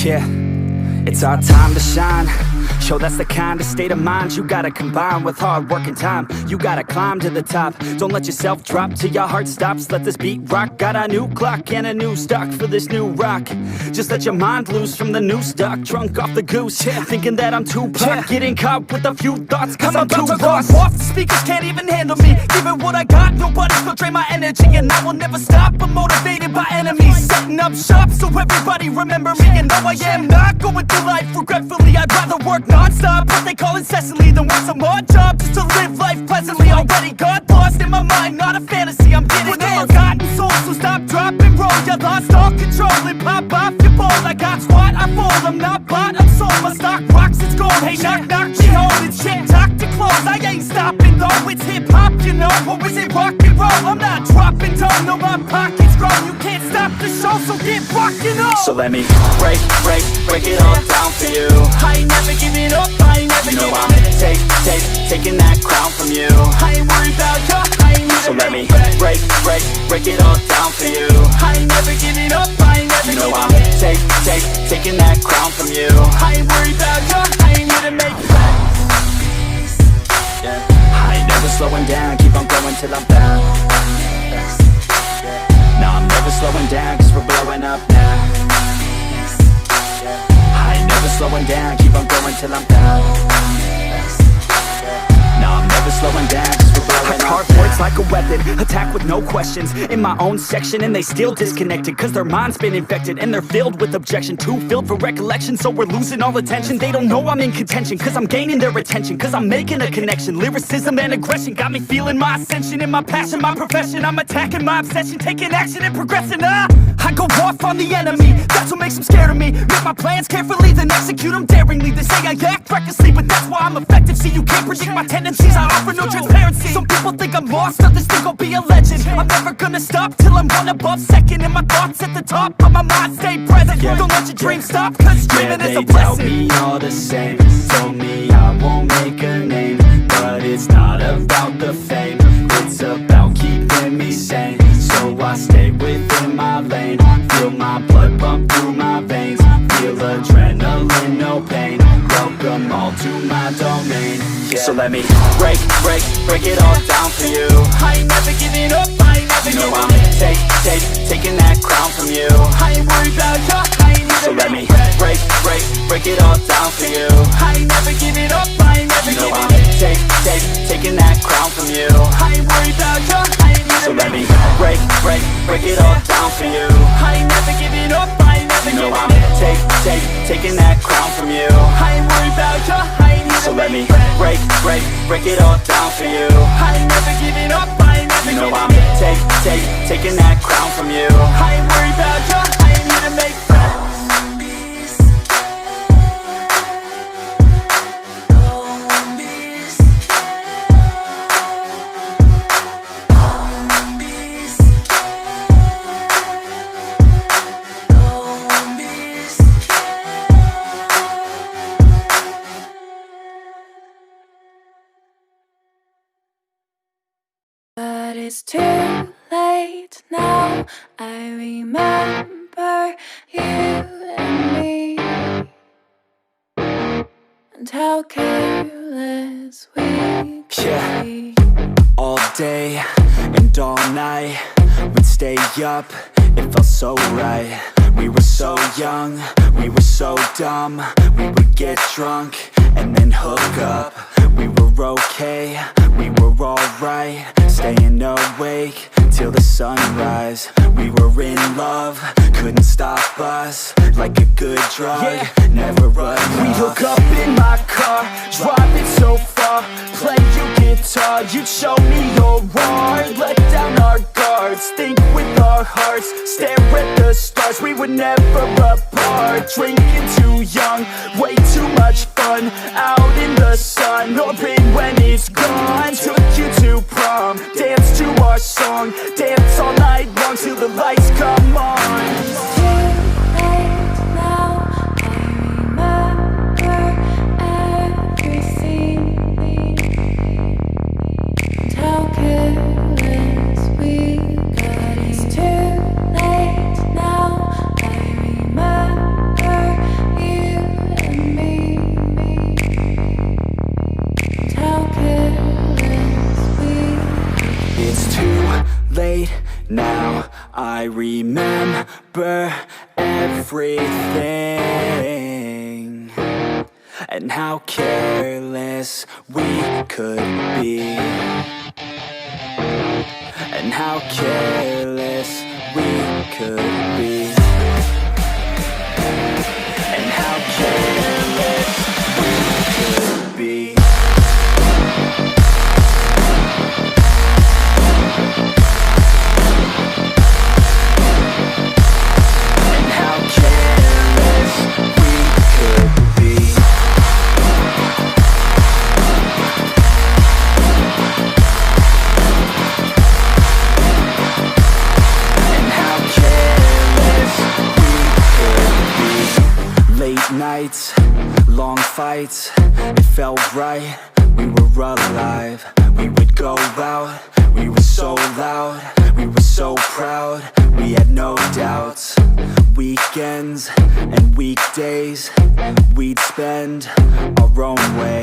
Yeah, it's our time to shine. Yo, that's the kind of state of mind you gotta combine with hard work and time. You gotta climb to the top. Don't let yourself drop till your heart stops. Let this beat rock. Got a new clock and a new stock for this new rock. Just let your mind loose from the new stock. Drunk off the goose, yeah. Thinking that I'm too pop. Getting caught with a few thoughts cause I'm too lost. Off, the speakers can't even handle me. Give it what I got, nobody's gonna drain my energy. And I will never stop, I'm motivated by enemies. Setting up shop so everybody remember me. And no, I am not going through life regretfully. I'd rather work non-stop, what they call incessantly, than work some odd job just to live life pleasantly. Already got lost in my mind, not a fantasy, I'm getting with a forgotten soul. So stop, drop, and roll. You lost all control and pop off your ball. I got squat, I fold, I'm not bought, I'm sold. My stock rocks, it's gold. Hey, knock, knock, me home. It's shit, talk to close. I ain't stopping though, it's hip-hop, you know. Or is it rock and roll? I'm not dropping down, no, my pocket's grown. You can't stop the show, so get rockin' on. So let me break it all down for you. I ain't never giving up, I ain't never giving up. Taking that crown from you. I ain't worried about you, I ain't never. So let me break it all down for you. I ain't never giving up, I ain't never giving up. Taking that crown from you. I ain't worried about you, I ain't here to make friends. Yeah. I ain't never slowing down, keep on going till I'm down. No, I'm never slowing down cause we're blowing up now. I ain't never slowing down, keep on going till I'm down. No, I'm never slowing down cause we're blowing up. I carve words like a weapon, attack with no questions. In my own section and they still disconnected cause their mind's been infected and they're filled with objection. Too filled for recollection so we're losing all attention. They don't know I'm in contention cause I'm gaining their attention. Cause I'm making a connection. Lyricism and aggression got me feeling my ascension. In my passion, my profession, I'm attacking my obsession. Taking action and progressing. I go off on the enemy, that's what makes them scared of me. Make my plans carefully, then execute them daringly. They say I act recklessly, but that's why I'm effective. See, you can't predict my tendencies, I offer no transparency. Some people think I'm lost, others think I'll be a legend. I'm never gonna stop till I'm one above second. And my thoughts at the top, but my mind stay present. Don't let your dreams stop, cause dreaming is a blessing. They doubt me all the same, told me I won't make a name. But it's not about the fame, it's about keeping me sane. So I stay within my lane, feel my blood pump through my veins. Feel adrenaline, no pain, welcome all to my domain. Yeah. So let me break it all down for you. I ain't never giving up, I ain't never giving up. Taking that crown from you. I ain't worried about you, I ain't never. So let me break it all down for you. I ain't never giving up, I ain't never giving up. Taking that crown from you. I ain't worried about you, I ain't never. So let me break it all down for you. I ain't never giving up, I ain't never giving up. Taking that crown from you. I ain't worried about you, I ain't here. So let me break it all down for you. I ain't never giving up, I ain't never giving up. Taking that crown from you. I ain't worried about you, I ain't here to make friends. But it's too late now. I remember you and me, and how careless we could be. All day and all night, we'd stay up, it felt so right. We were so young, we were so dumb. We would get drunk and then hook up. We were okay, we were alright. Staying awake till the sunrise. We were in love, couldn't stop us. Like a good drug, never enough. We hook up in my car, driving so far. Play you guitar, you'd show me your art. Let down our guards, think with our hearts. Stare at the stars, we were never apart. Drinking too young, way too much fun. Out in the sun, or rain when it's gone. Took you to prom, dance to our song. Dance all night long till the lights come on. It's too late now. I remember everything, and how careless we got. It's too late now. I remember late now, I remember everything, and how careless we could be, and how careless we could be, and how careless we could be. Nights, long fights, it felt right, we were alive. We would go out, we were so loud, we were so proud, we had no doubts. Weekends and weekdays, we'd spend our own way.